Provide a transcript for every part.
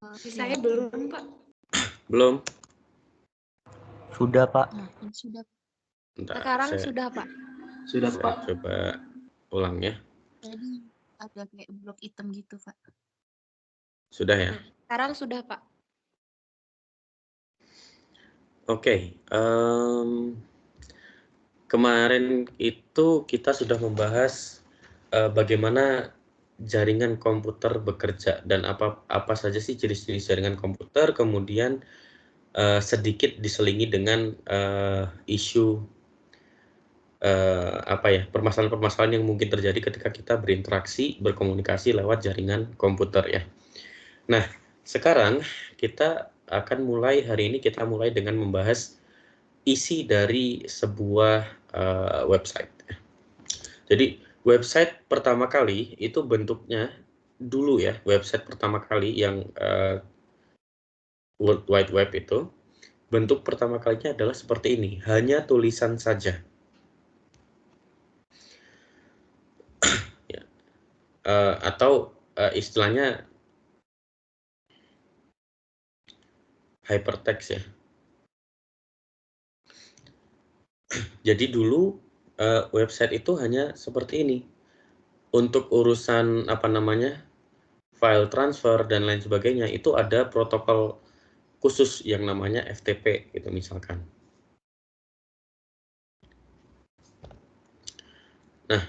Saya belum, Pak. Belum? Sudah, Pak. Nah, sudah. Bentar, Sekarang sudah, Pak. Sudah, saya Pak. coba ulang ya. Jadi ada kayak blok hitam gitu, Pak. Sudah ya? Nah, sekarang sudah, Pak. Oke. Kemarin itu kita sudah membahas bagaimana jaringan komputer bekerja dan apa saja sih jenis-jenis jaringan komputer, kemudian sedikit diselingi dengan isu permasalahan-permasalahan yang mungkin terjadi ketika kita berinteraksi, berkomunikasi lewat jaringan komputer ya. Nah, sekarang kita akan mulai kita mulai dengan membahas isi dari sebuah website. Jadi website pertama kali itu bentuknya dulu ya, website pertama kali yang World Wide Web itu bentuk pertama kalinya adalah seperti ini, hanya tulisan saja. Ya. Atau istilahnya hypertext ya. Jadi dulu website itu hanya seperti ini. Untuk urusan file transfer dan lain sebagainya itu ada protokol khusus yang namanya FTP gitu misalkan. Nah,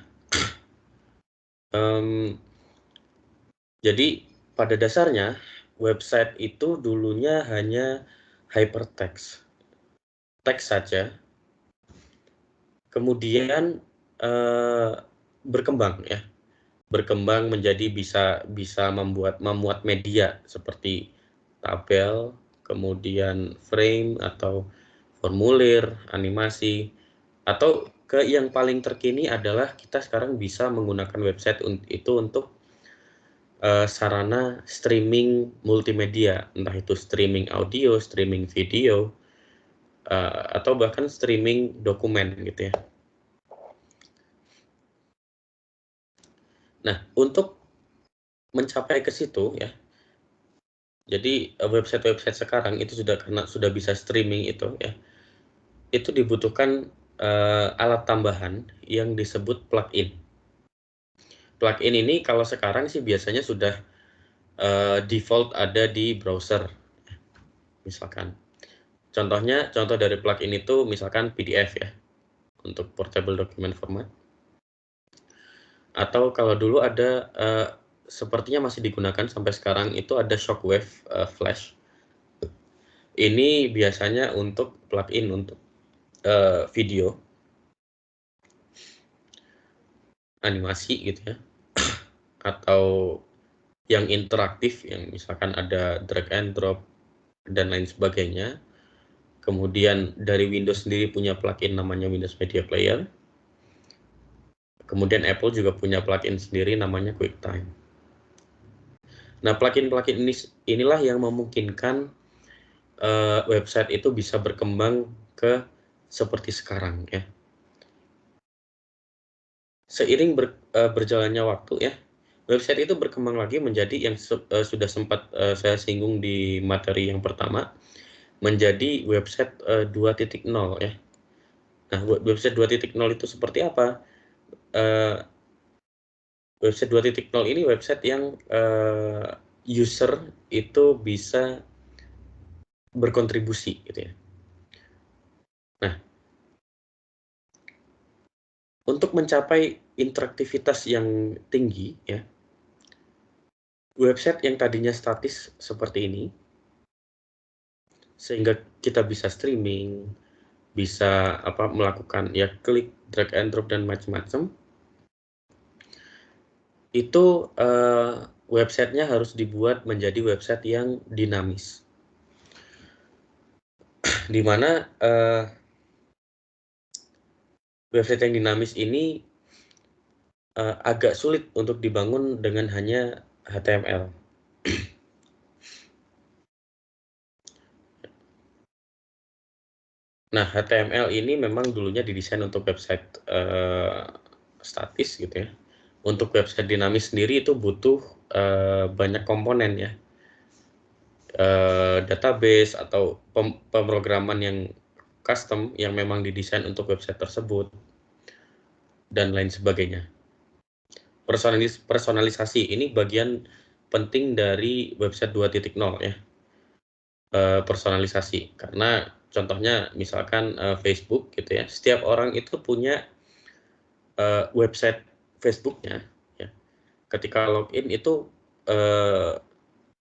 jadi pada dasarnya website itu dulunya hanya hypertext, teks saja. Kemudian berkembang menjadi bisa memuat media seperti tabel, kemudian frame atau formulir, animasi, atau ke yang paling terkini adalah kita sekarang bisa menggunakan website itu untuk sarana streaming multimedia, entah itu streaming audio, streaming video, atau bahkan streaming dokumen gitu ya. Nah, untuk mencapai ke situ ya, jadi website-website sekarang itu karena sudah bisa streaming itu ya, itu dibutuhkan alat tambahan yang disebut plugin. Plugin ini kalau sekarang sih biasanya sudah default ada di browser, misalkan. Contoh dari plugin itu misalkan PDF ya, untuk portable document format. Atau kalau dulu ada sepertinya masih digunakan sampai sekarang itu ada Shockwave Flash. Ini biasanya untuk plugin untuk video, animasi gitu ya, atau yang interaktif yang misalkan ada drag and drop dan lain sebagainya. Kemudian dari Windows sendiri punya plugin namanya Windows Media Player. Kemudian Apple juga punya plugin sendiri namanya QuickTime. Nah, plugin-plugin inilah yang memungkinkan website itu bisa berkembang ke seperti sekarang ya. Seiring berjalannya waktu ya, website itu berkembang lagi menjadi yang sudah sempat saya singgung di materi yang pertama, menjadi website 2.0 ya. Nah, website 2.0 itu seperti apa? Website 2.0 ini website yang user itu bisa berkontribusi gitu ya. Nah, untuk mencapai interaktivitas yang tinggi ya, website yang tadinya statis seperti ini, sehingga kita bisa streaming, bisa melakukan ya klik, drag and drop dan macam-macam, itu websitenya harus dibuat menjadi website yang dinamis, di mana website yang dinamis ini agak sulit untuk dibangun dengan hanya HTML. Nah, HTML ini memang dulunya didesain untuk website statis gitu ya. Untuk website dinamis sendiri itu butuh banyak komponen ya. database atau pemrograman yang custom yang memang didesain untuk website tersebut dan lain sebagainya. Personalisasi ini bagian penting dari website 2.0 ya. Personalisasi, karena contohnya misalkan Facebook gitu ya, setiap orang itu punya website Facebooknya ya. Ketika login itu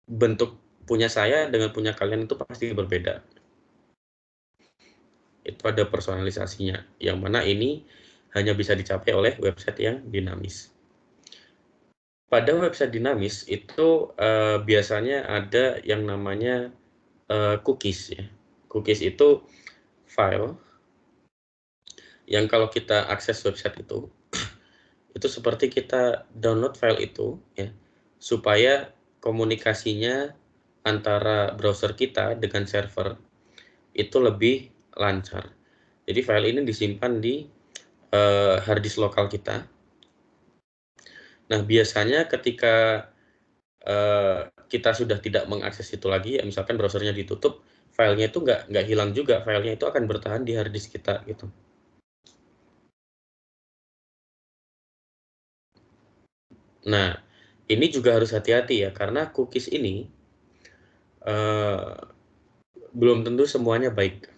bentuk punya saya dengan punya kalian itu pasti berbeda. Itu ada personalisasinya, yang mana ini hanya bisa dicapai oleh website yang dinamis. Pada website dinamis itu biasanya ada yang namanya cookies ya. Cookies itu file yang kalau kita akses website itu seperti kita download file itu ya, supaya komunikasinya antara browser kita dengan server itu lebih lancar. Jadi file ini disimpan di hard disk lokal kita. Nah, biasanya ketika kita sudah tidak mengakses itu lagi, ya misalkan browsernya ditutup, filenya itu nggak hilang juga, filenya itu akan bertahan di hard disk kita gitu. Nah, ini juga harus hati-hati ya, karena cookies ini belum tentu semuanya baik.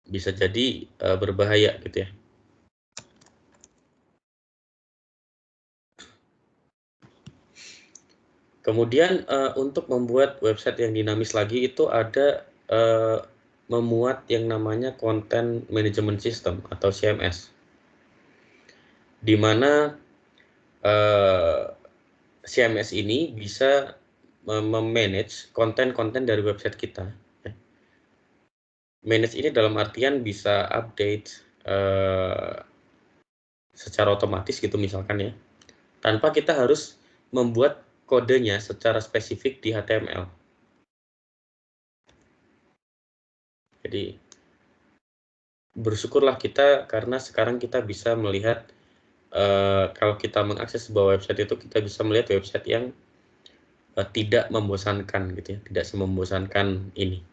Bisa jadi berbahaya gitu ya. Kemudian untuk membuat website yang dinamis lagi itu ada memuat yang namanya Content Management System atau CMS, di mana CMS ini bisa memanage konten-konten dari website kita. Manage ini dalam artian bisa update secara otomatis gitu misalkan ya, tanpa kita harus membuat kodenya secara spesifik di HTML. Jadi bersyukurlah kita karena sekarang kita bisa melihat kalau kita mengakses sebuah website itu kita bisa melihat website yang tidak membosankan gitu ya, tidak semembosankan ini.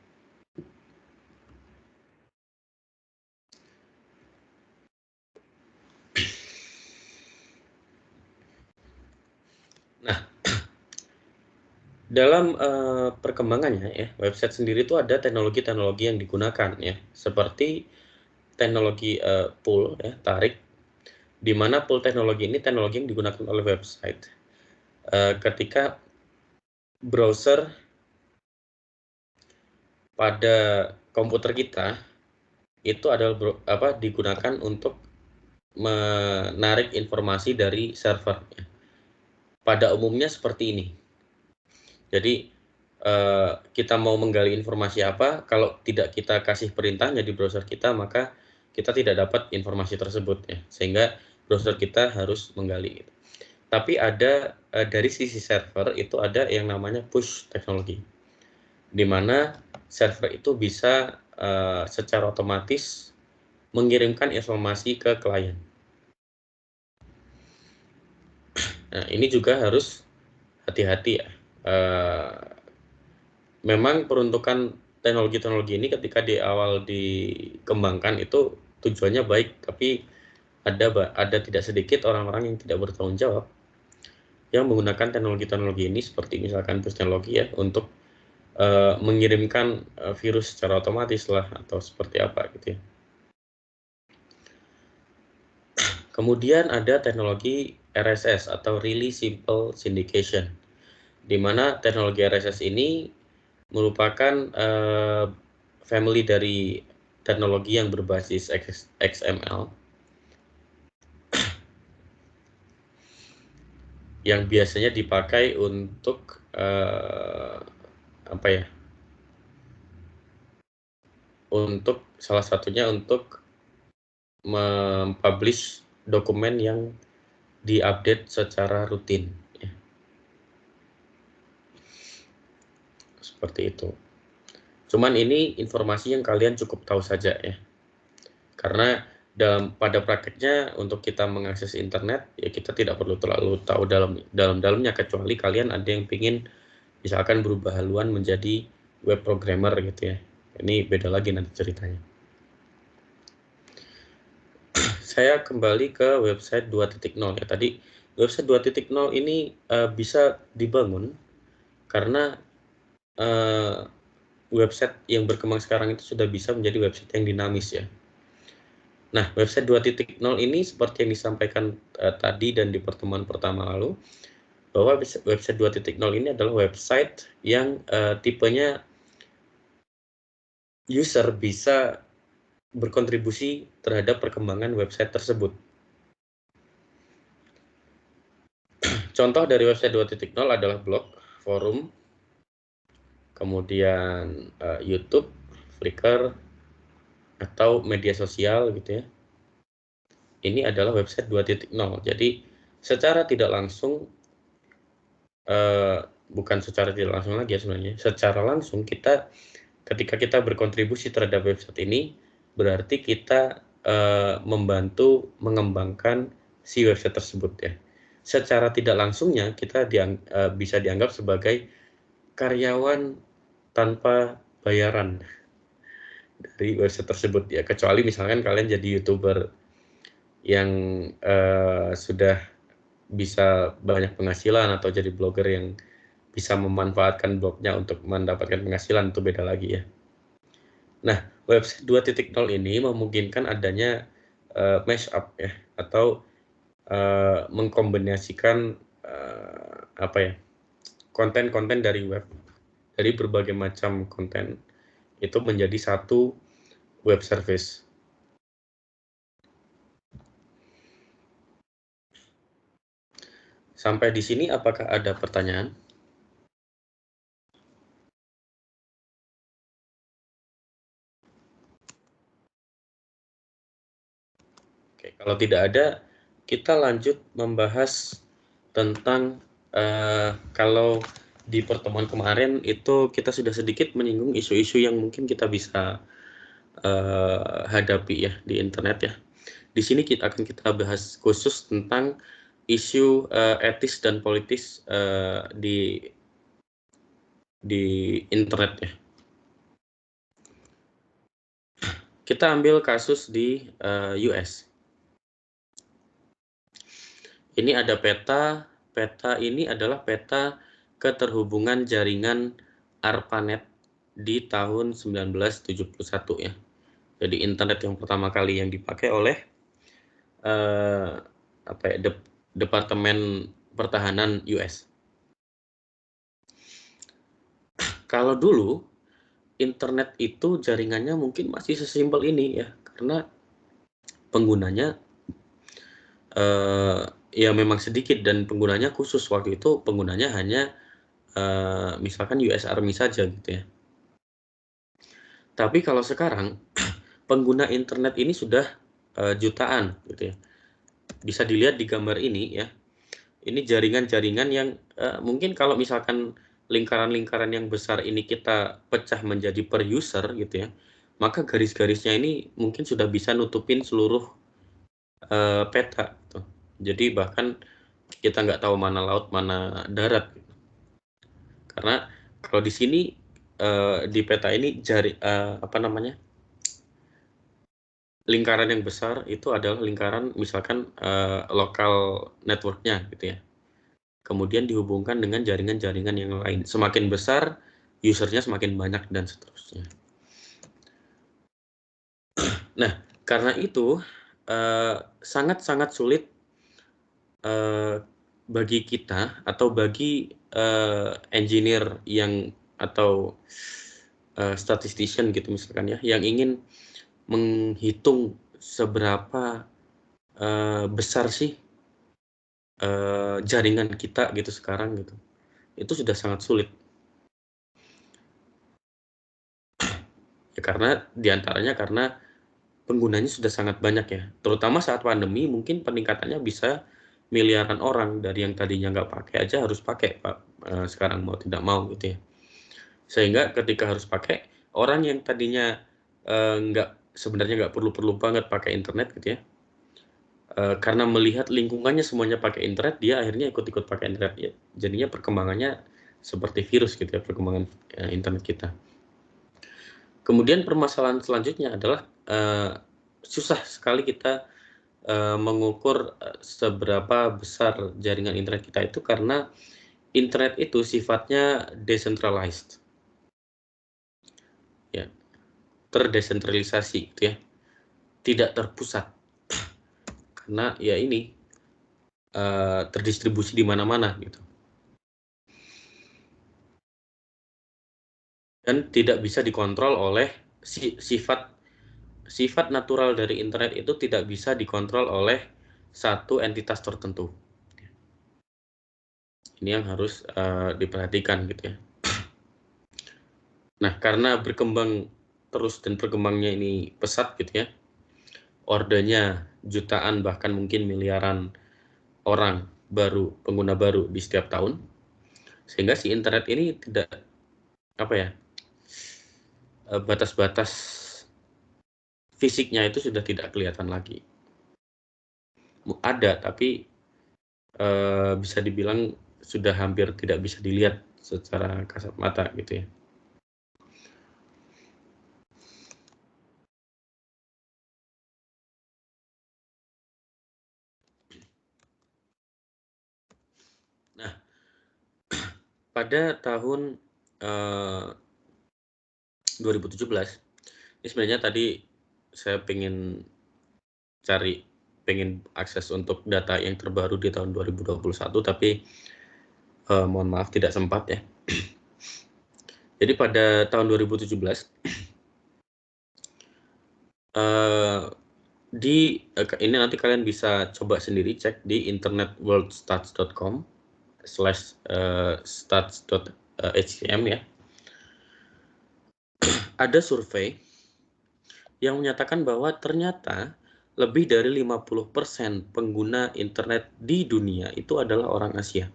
Nah, dalam perkembangannya ya, website sendiri itu ada teknologi-teknologi yang digunakan ya, seperti teknologi pull ya, tarik, di mana pull teknologi ini teknologi yang digunakan oleh website ketika browser pada komputer kita itu adalah digunakan untuk menarik informasi dari server ya. Pada umumnya seperti ini. Jadi kita mau menggali informasi apa, kalau tidak kita kasih perintahnya di browser kita, maka kita tidak dapat informasi tersebut ya, sehingga browser kita harus menggali. Tapi ada dari sisi server itu ada yang namanya push teknologi, di mana server itu bisa secara otomatis mengirimkan informasi ke klien. Nah, ini juga harus hati-hati ya. Memang peruntukan teknologi-teknologi ini ketika di awal dikembangkan itu tujuannya baik, tapi ada tidak sedikit orang-orang yang tidak bertanggung jawab yang menggunakan teknologi-teknologi ini seperti misalkan push teknologi ya untuk mengirimkan virus secara otomatis lah atau seperti apa gitu ya. Kemudian ada teknologi RSS atau Really Simple Syndication, di mana teknologi RSS ini merupakan family dari teknologi yang berbasis XML yang biasanya dipakai untuk untuk salah satunya untuk mempublish dokumen yang diupdate secara rutin ya. Seperti itu. Cuman ini informasi yang kalian cukup tahu saja ya, karena pada prakteknya untuk kita mengakses internet ya kita tidak perlu terlalu tahu dalamnya, kecuali kalian ada yang ingin misalkan berubah haluan menjadi web programmer gitu ya. Ini beda lagi nanti ceritanya. Saya kembali ke website 2.0 ya. Tadi website 2.0 ini bisa dibangun karena website yang berkembang sekarang itu sudah bisa menjadi website yang dinamis ya. Nah, website 2.0 ini seperti yang disampaikan tadi dan di pertemuan pertama lalu, bahwa website 2.0 ini adalah website yang tipenya user bisa berkontribusi terhadap perkembangan website tersebut. Contoh dari website 2.0 adalah blog, forum, kemudian YouTube, Flickr, atau media sosial gitu ya. Ini adalah website 2.0. Jadi secara tidak langsung, bukan secara tidak langsung lagi ya sebenarnya, secara langsung ketika kita berkontribusi terhadap website ini, berarti kita membantu mengembangkan si website tersebut ya. Secara tidak langsungnya kita bisa dianggap sebagai karyawan tanpa bayaran dari website tersebut ya, kecuali misalkan kalian jadi YouTuber yang sudah bisa banyak penghasilan atau jadi blogger yang bisa memanfaatkan blognya untuk mendapatkan penghasilan, itu beda lagi ya. Nah, website 2.0 ini memungkinkan adanya mashup ya, atau mengkombinasikan konten-konten dari web, dari berbagai macam konten itu menjadi satu web service. Sampai di sini apakah ada pertanyaan? Oke, kalau tidak ada, kita lanjut membahas tentang kalau di pertemuan kemarin itu kita sudah sedikit menyinggung isu-isu yang mungkin kita bisa hadapi ya di internet ya. Di sini akan kita bahas khusus tentang isu etis dan politis di internet ya. Kita ambil kasus di US. Ini ada peta. Peta ini adalah peta keterhubungan jaringan ARPANET di tahun 1971 ya. Jadi internet yang pertama kali yang dipakai oleh Departemen Pertahanan US. Kalau dulu internet itu jaringannya mungkin masih sesimpel ini ya, karena penggunanya ya memang sedikit dan penggunanya khusus. Waktu itu penggunanya hanya misalkan US Army saja gitu ya. Tapi kalau sekarang pengguna internet ini sudah jutaan gitu ya. Bisa dilihat di gambar ini ya. Ini jaringan-jaringan yang mungkin kalau misalkan lingkaran-lingkaran yang besar ini kita pecah menjadi per user gitu ya, maka garis-garisnya ini mungkin sudah bisa nutupin seluruh peta gitu. Jadi bahkan kita nggak tahu mana laut mana darat gitu. Karena kalau di sini di peta ini lingkaran yang besar itu adalah lingkaran misalkan lokal networknya gitu ya. Kemudian dihubungkan dengan jaringan-jaringan yang lain. Semakin besar, usernya semakin banyak dan seterusnya. Nah, karena itu sangat-sangat sulit bagi kita atau bagi engineer yang atau statistician gitu misalkan ya, yang ingin menghitung seberapa besar sih jaringan kita gitu sekarang gitu. Itu sudah sangat sulit. Ya, karena diantaranya karena penggunanya sudah sangat banyak ya. Terutama saat pandemi mungkin peningkatannya bisa miliaran orang, dari yang tadinya nggak pakai aja harus pakai Pak, sekarang mau tidak mau gitu ya. Sehingga ketika harus pakai, orang yang tadinya sebenarnya nggak perlu-perlu banget pakai internet gitu ya, karena melihat lingkungannya semuanya pakai internet, dia akhirnya ikut-ikut pakai internet ya. Jadinya perkembangannya seperti virus gitu ya, perkembangan internet kita. Kemudian permasalahan selanjutnya adalah susah sekali kita mengukur seberapa besar jaringan internet kita itu, karena internet itu sifatnya decentralized, ya, terdesentralisasi gitu ya, tidak terpusat, karena ya ini terdistribusi di mana-mana gitu, dan tidak bisa dikontrol oleh sifat natural dari internet itu tidak bisa dikontrol oleh satu entitas tertentu. Ini yang harus diperhatikan gitu ya. Nah, karena berkembang terus dan perkembangannya ini pesat gitu ya, ordenya jutaan bahkan mungkin miliaran orang baru, pengguna baru di setiap tahun, sehingga si internet ini tidak batas-batas fisiknya itu sudah tidak kelihatan lagi. Ada, tapi bisa dibilang sudah hampir tidak bisa dilihat secara kasat mata gitu ya. Nah, pada tahun 2017, ini sebenarnya tadi saya pengen akses untuk data yang terbaru di tahun 2021, tapi mohon maaf tidak sempat ya. Jadi pada tahun 2017 ini nanti kalian bisa coba sendiri cek di internetworldstats.com/stats.htm ya. Ada survei yang menyatakan bahwa ternyata lebih dari 50% pengguna internet di dunia itu adalah orang Asia.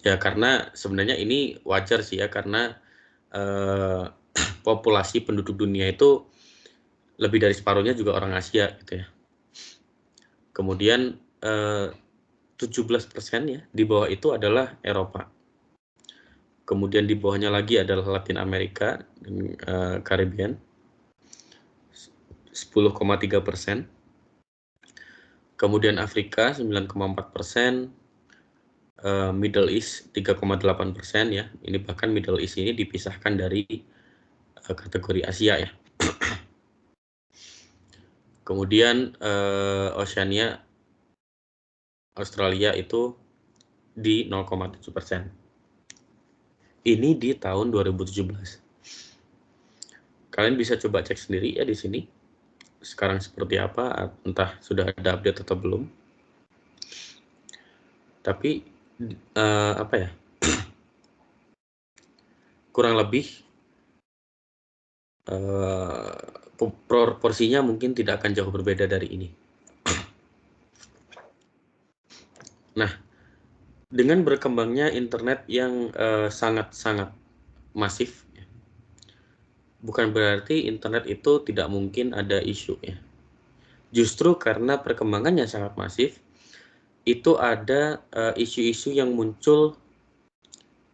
Ya, karena sebenarnya ini wajar sih ya, karena populasi penduduk dunia itu lebih dari separuhnya juga orang Asia gitu ya. Kemudian 17% ya di bawah itu adalah Eropa. Kemudian di bawahnya lagi adalah Latin Amerika dan Caribbean, 10,3%. Kemudian Afrika 9,4%, Middle East 3,8% ya. Ini bahkan Middle East ini dipisahkan dari kategori Asia ya. Kemudian Oceania, Australia itu di 0,7%. Ini di tahun 2017. Kalian bisa coba cek sendiri ya di sini. Sekarang seperti apa, entah sudah ada update atau belum. Tapi kurang lebih proporsinya mungkin tidak akan jauh berbeda dari ini. Nah, dengan berkembangnya internet yang sangat-sangat masif, bukan berarti internet itu tidak mungkin ada isu ya. Justru karena perkembangannya sangat masif, itu ada isu-isu yang muncul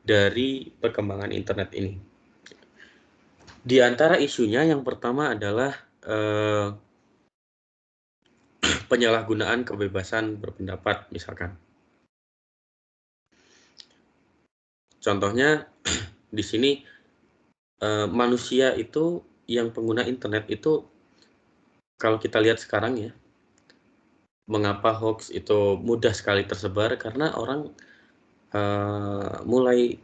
dari perkembangan internet ini. Di antara isunya yang pertama adalah penyalahgunaan kebebasan berpendapat misalkan. Contohnya di sini manusia itu yang pengguna internet itu, kalau kita lihat sekarang ya, mengapa hoax itu mudah sekali tersebar, karena orang mulai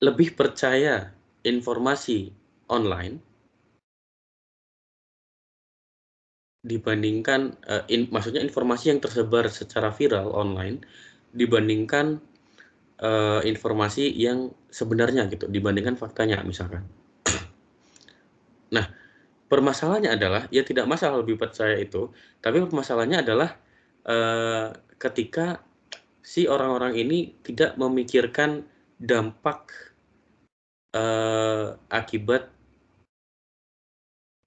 lebih percaya informasi online dibandingkan maksudnya informasi yang tersebar secara viral online dibandingkan informasi yang sebenarnya gitu, dibandingkan faktanya misalkan. Nah, permasalahannya adalah ya tidak masalah lebih percaya itu, tapi permasalahannya adalah ketika si orang-orang ini tidak memikirkan dampak akibat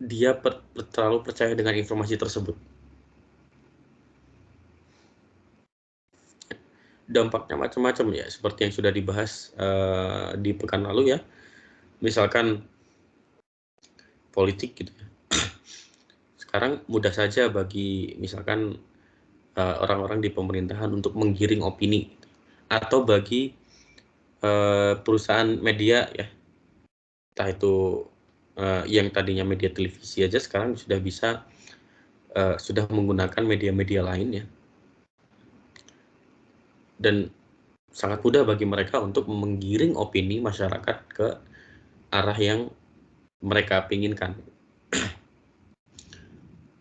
dia terlalu percaya dengan informasi tersebut. dampaknya macam-macam ya, seperti yang sudah dibahas di pekan lalu ya. Misalkan politik gitu ya. Sekarang mudah saja bagi misalkan orang-orang di pemerintahan untuk menggiring opini, atau bagi perusahaan media ya, entah itu yang tadinya media televisi aja sekarang sudah bisa sudah menggunakan media-media lain ya, dan sangat mudah bagi mereka untuk menggiring opini masyarakat ke arah yang mereka inginkan.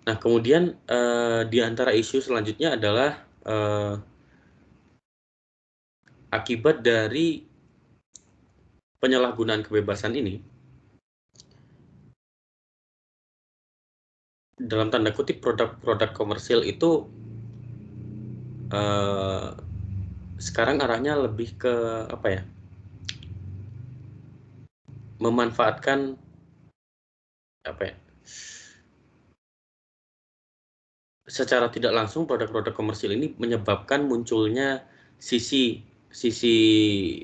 Nah, kemudian di antara isu selanjutnya adalah akibat dari penyalahgunaan kebebasan ini, dalam tanda kutip produk-produk komersil itu sekarang arahnya lebih ke apa ya, memanfaatkan apa ya, secara tidak langsung produk-produk komersil ini menyebabkan munculnya sisi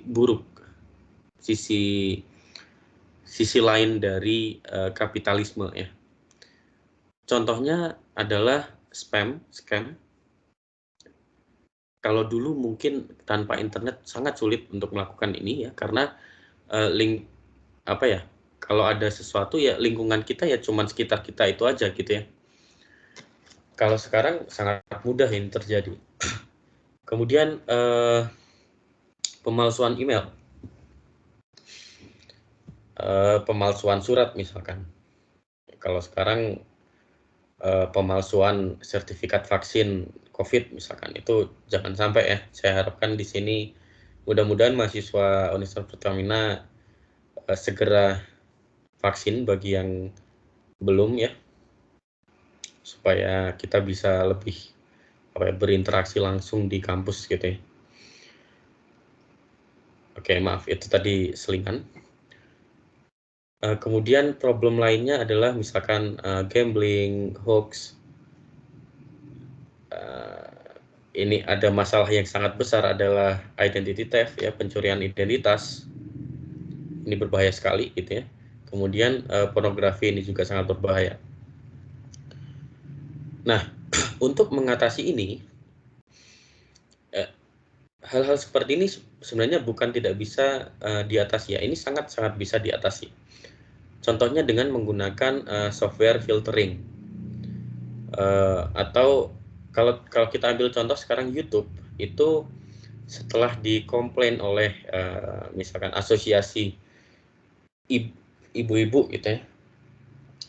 buruk, sisi lain dari kapitalisme ya. Contohnya adalah scam. Kalau dulu mungkin tanpa internet sangat sulit untuk melakukan ini ya, karena link apa ya, kalau ada sesuatu ya lingkungan kita ya cuman sekitar kita itu aja gitu ya. Kalau sekarang sangat mudah ini terjadi. Kemudian pemalsuan email, pemalsuan surat misalkan. Kalau sekarang pemalsuan sertifikat vaksin COVID misalkan, itu jangan sampai ya. Saya harapkan di sini mudah-mudahan mahasiswa Universitas Pertamina segera vaksin bagi yang belum ya, supaya kita bisa lebih berinteraksi langsung di kampus gitu ya. Oke, maaf itu tadi selingan. Kemudian problem lainnya adalah misalkan gambling, hoax. Ini ada masalah yang sangat besar adalah identity theft ya, pencurian identitas. Ini berbahaya sekali gitu ya. Kemudian pornografi ini juga sangat berbahaya. Nah, untuk mengatasi ini, hal-hal seperti ini sebenarnya bukan tidak bisa diatasi ya. Ini sangat-sangat bisa diatasi. Contohnya dengan menggunakan software filtering, atau kalau kita ambil contoh sekarang YouTube itu, setelah dikomplain oleh misalkan asosiasi ibu-ibu gitu ya,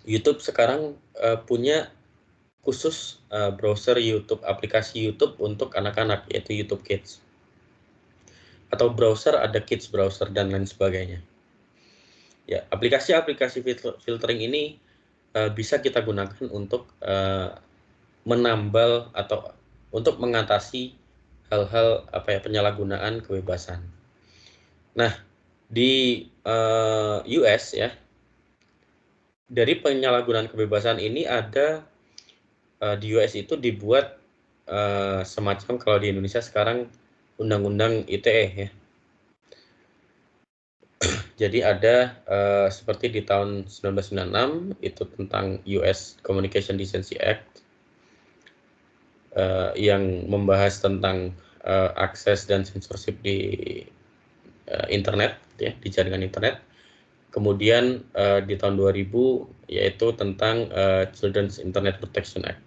YouTube sekarang punya khusus browser YouTube, aplikasi YouTube untuk anak-anak, yaitu YouTube Kids, atau browser ada Kids browser dan lain sebagainya. Ya, aplikasi-aplikasi filtering ini bisa kita gunakan untuk menambal atau untuk mengatasi hal-hal penyalahgunaan kebebasan. Nah, di US ya, dari penyalahgunaan kebebasan ini ada di US itu dibuat semacam, kalau di Indonesia sekarang undang-undang ITE ya. Jadi ada seperti di tahun 1996 itu tentang US Communication Decency Act, yang membahas tentang akses dan censorship di internet ya, di jaringan internet. Kemudian di tahun 2000 yaitu tentang Children's Internet Protection Act.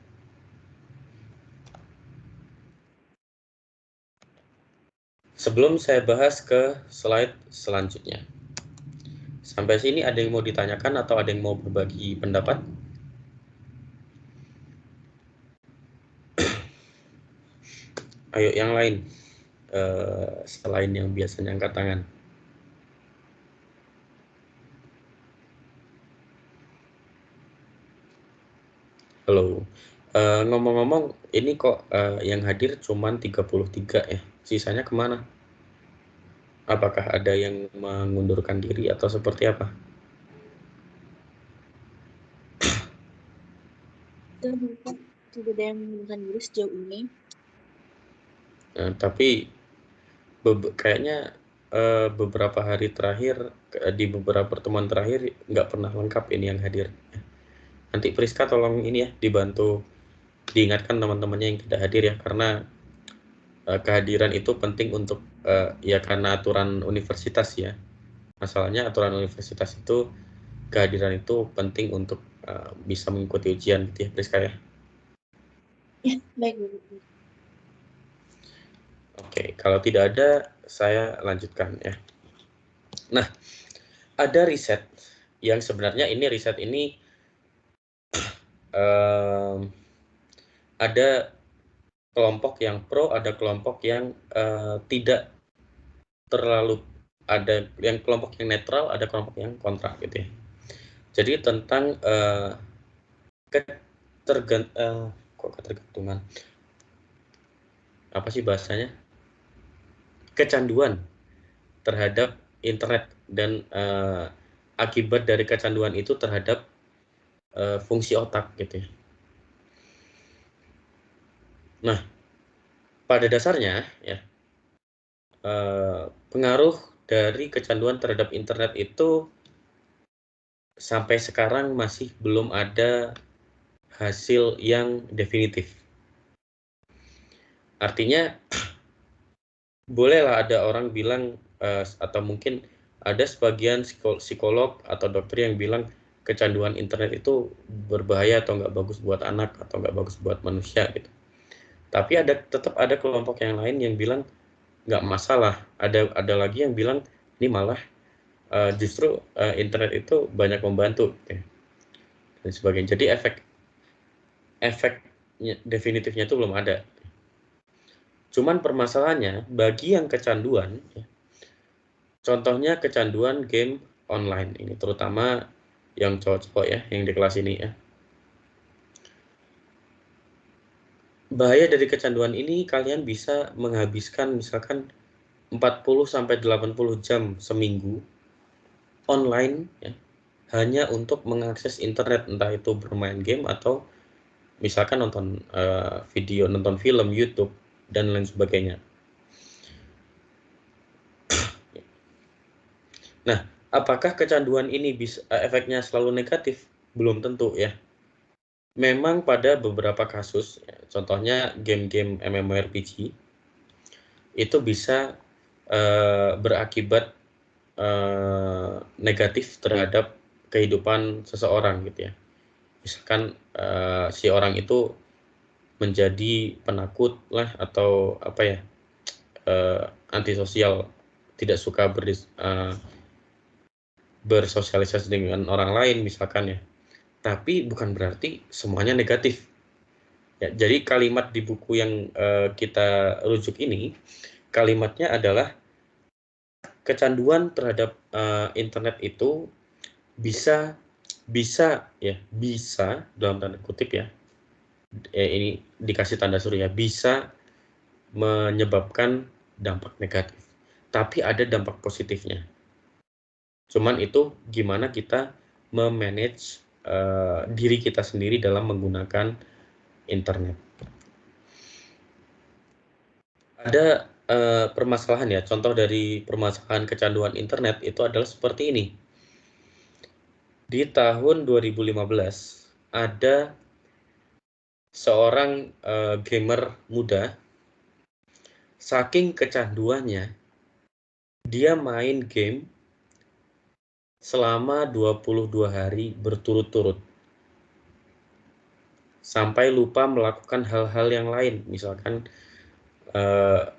Sebelum saya bahas ke slide selanjutnya, sampai sini ada yang mau ditanyakan atau ada yang mau berbagi pendapat? Ayo yang lain, selain yang biasanya angkat tangan. Halo. Ngomong-ngomong, ini kok yang hadir cuman 33 ya? Sisanya kemana? Apakah ada yang mengundurkan diri atau seperti apa? Tidak ada yang mengundurkan diri sejauh ini. Tapi kayaknya beberapa hari terakhir, di beberapa pertemuan terakhir nggak pernah lengkap ini yang hadir. Nanti Priska tolong ini ya, dibantu diingatkan teman-temannya yang tidak hadir ya, karena kehadiran itu penting untuk ya karena aturan universitas ya. Masalahnya aturan universitas itu kehadiran itu penting untuk bisa mengikuti ujian gitu ya Priska ya. Ya, baik Bu. Oke, kalau tidak ada saya lanjutkan ya. Nah, ada riset yang sebenarnya riset ini ada kelompok yang pro, ada kelompok yang tidak terlalu, ada yang kelompok yang netral, ada kelompok yang kontra gitu ya. Jadi tentang ketergantungan, apa sih bahasanya? Kecanduan terhadap internet dan akibat dari kecanduan itu terhadap fungsi otak gitu ya. Nah, pada dasarnya ya pengaruh dari kecanduan terhadap internet itu sampai sekarang masih belum ada hasil yang definitif. Artinya bolehlah ada orang bilang atau mungkin ada sebagian psikolog atau dokter yang bilang kecanduan internet itu berbahaya atau nggak bagus buat anak atau nggak bagus buat manusia gitu. Tapi tetap ada kelompok yang lain yang bilang nggak masalah. Ada lagi yang bilang ini malah justru internet itu banyak membantu gitu, dan sebagainya. Jadi efek definitifnya itu belum ada. Cuman permasalahannya bagi yang kecanduan, contohnya kecanduan game online ini, terutama yang cowok-cowok ya, yang di kelas ini ya. Bahaya dari kecanduan ini, kalian bisa menghabiskan misalkan 40-80 jam seminggu online ya, hanya untuk mengakses internet, entah itu bermain game atau misalkan nonton video, nonton film, YouTube, dan lain sebagainya. Nah, apakah kecanduan ini bisa efeknya selalu negatif? Belum tentu ya. Memang pada beberapa kasus, contohnya game-game MMORPG, itu bisa berakibat negatif terhadap kehidupan seseorang gitu ya. Misalkan si orang itu menjadi penakut lah, atau apa ya, antisosial, tidak suka bersosialisasi dengan orang lain misalkan ya. Tapi bukan berarti semuanya negatif. Ya, jadi kalimat di buku yang kita rujuk ini, kalimatnya adalah kecanduan terhadap internet itu bisa dalam tanda kutip ya, ini dikasih tanda suruh ya, bisa menyebabkan dampak negatif. Tapi ada dampak positifnya. Cuman itu gimana kita memanage diri kita sendiri dalam menggunakan internet. Ada permasalahan ya, contoh dari permasalahan kecanduan internet itu adalah seperti ini. Di tahun 2015 ada seorang gamer muda, saking kecanduannya dia main game selama 22 hari berturut-turut sampai lupa melakukan hal-hal yang lain, misalkan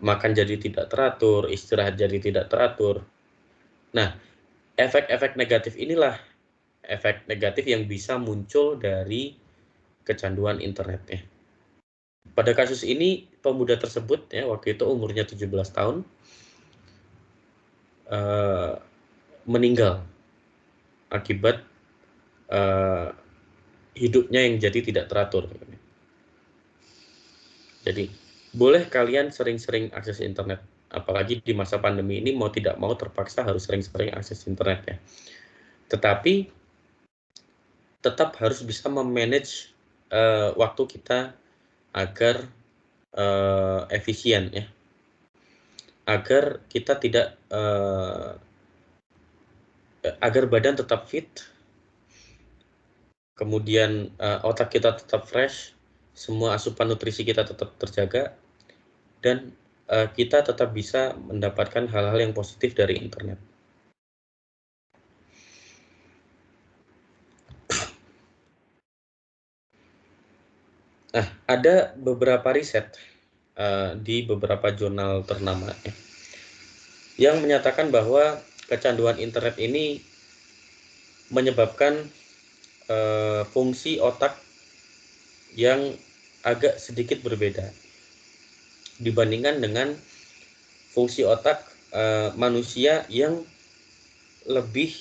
makan jadi tidak teratur, istirahat jadi tidak teratur. Nah, efek-efek negatif inilah efek negatif yang bisa muncul dari kecanduan internet ya. Pada kasus ini pemuda tersebut ya, waktu itu umurnya 17 tahun, meninggal akibat hidupnya yang jadi tidak teratur. Jadi boleh kalian sering-sering akses internet, apalagi di masa pandemi ini, mau tidak mau terpaksa harus sering-sering akses internet ya. Tetapi tetap harus bisa memanage waktu kita agar efisien ya. agar kita tidak agar badan tetap fit, kemudian otak kita tetap fresh, semua asupan nutrisi kita tetap terjaga, dan kita tetap bisa mendapatkan hal-hal yang positif dari internet. Nah, ada beberapa riset di beberapa jurnal ternama yang menyatakan bahwa kecanduan internet ini menyebabkan fungsi otak yang agak sedikit berbeda dibandingkan dengan fungsi otak manusia yang lebih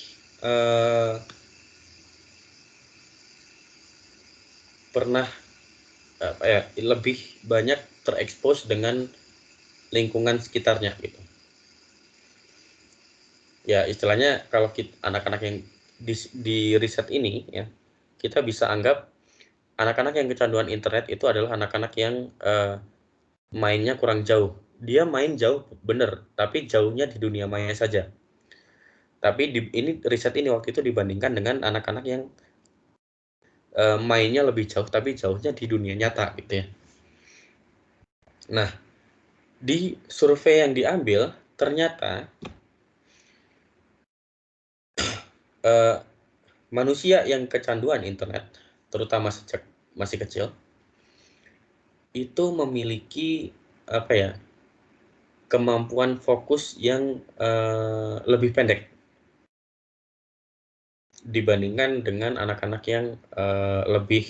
pernah lebih banyak terekspos dengan lingkungan sekitarnya gitu. Ya istilahnya kalau anak-anak yang di riset ini ya, kita bisa anggap anak-anak yang kecanduan internet itu adalah anak-anak yang mainnya kurang jauh. Dia main jauh bener, tapi jauhnya di dunia maya saja. Tapi ini riset ini waktu itu dibandingkan dengan anak-anak yang mainnya lebih jauh, tapi jauhnya di dunia nyata gitu ya. Nah, di survei yang diambil ternyata manusia yang kecanduan internet, terutama sejak masih kecil, itu memiliki kemampuan fokus yang lebih pendek dibandingkan dengan anak-anak yang lebih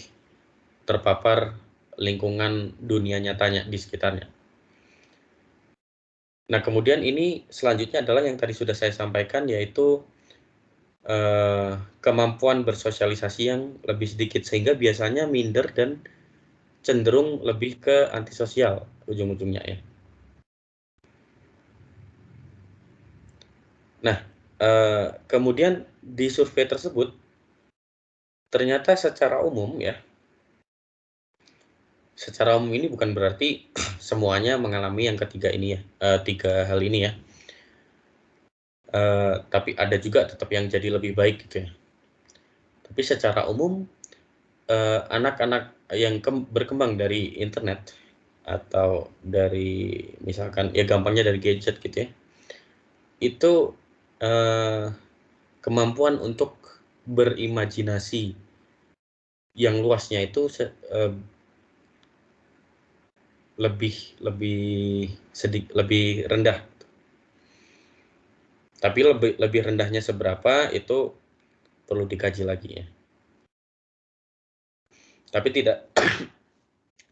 terpapar lingkungan dunia nyatanya di sekitarnya. Nah, kemudian ini selanjutnya adalah yang tadi sudah saya sampaikan, yaitu kemampuan bersosialisasi yang lebih sedikit, sehingga biasanya minder dan cenderung lebih ke antisosial ujung-ujungnya ya. Nah, kemudian di survei tersebut ternyata secara umum ini bukan berarti semuanya mengalami yang ketiga ini ya, tiga hal ini ya. Tapi ada juga tetap yang jadi lebih baik gitu ya. Tapi secara umum anak-anak yang berkembang dari internet atau dari misalkan ya gampangnya dari gadget gitu ya, itu kemampuan untuk berimajinasi yang luasnya itu lebih rendah. Tapi lebih rendahnya seberapa itu perlu dikaji lagi ya. Tapi tidak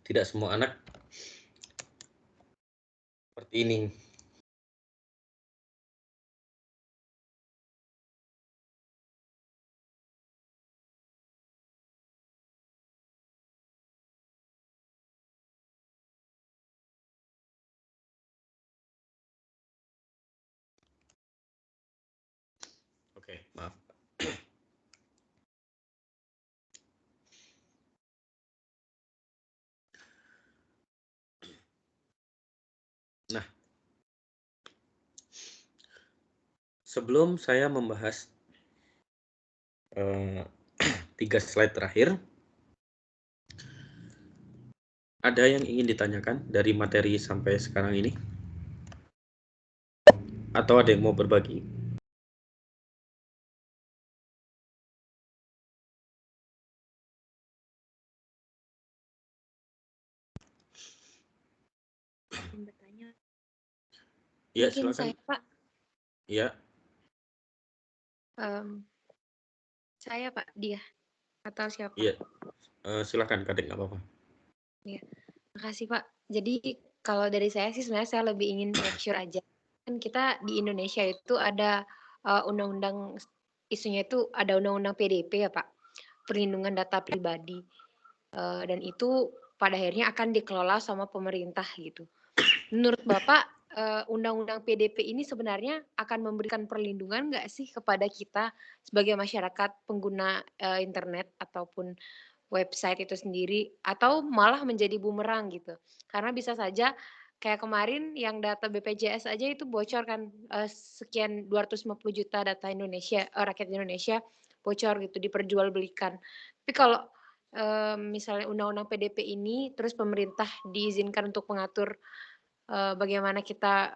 tidak semua anak seperti ini. Oke, maaf. Nah, sebelum saya membahas 3 slide terakhir, ada yang ingin ditanyakan dari materi sampai sekarang ini? Atau ada yang mau berbagi? Bertanya. Ya, Mungkin silakan. saya, Pak. Ya. Saya, Pak, dia atau siapa? Iya. Silakan, Kadek, nggak apa-apa. Ya, makasih, Pak. Jadi kalau dari saya sih sebenarnya saya lebih ingin make sure aja. Kan kita di Indonesia itu ada undang-undang isunya itu ada undang-undang PDP ya, Pak. Perlindungan data pribadi. Dan itu pada akhirnya akan dikelola sama pemerintah gitu. Menurut Bapak, undang-undang PDP ini sebenarnya akan memberikan perlindungan nggak sih kepada kita sebagai masyarakat pengguna internet ataupun website itu sendiri, atau malah menjadi bumerang gitu? Karena bisa saja Kayak kemarin yang data BPJS aja itu bocor kan, sekian 250 juta data Indonesia, rakyat Indonesia bocor gitu, diperjualbelikan. Tapi kalau, misalnya undang-undang PDP ini, terus pemerintah diizinkan untuk mengatur, bagaimana kita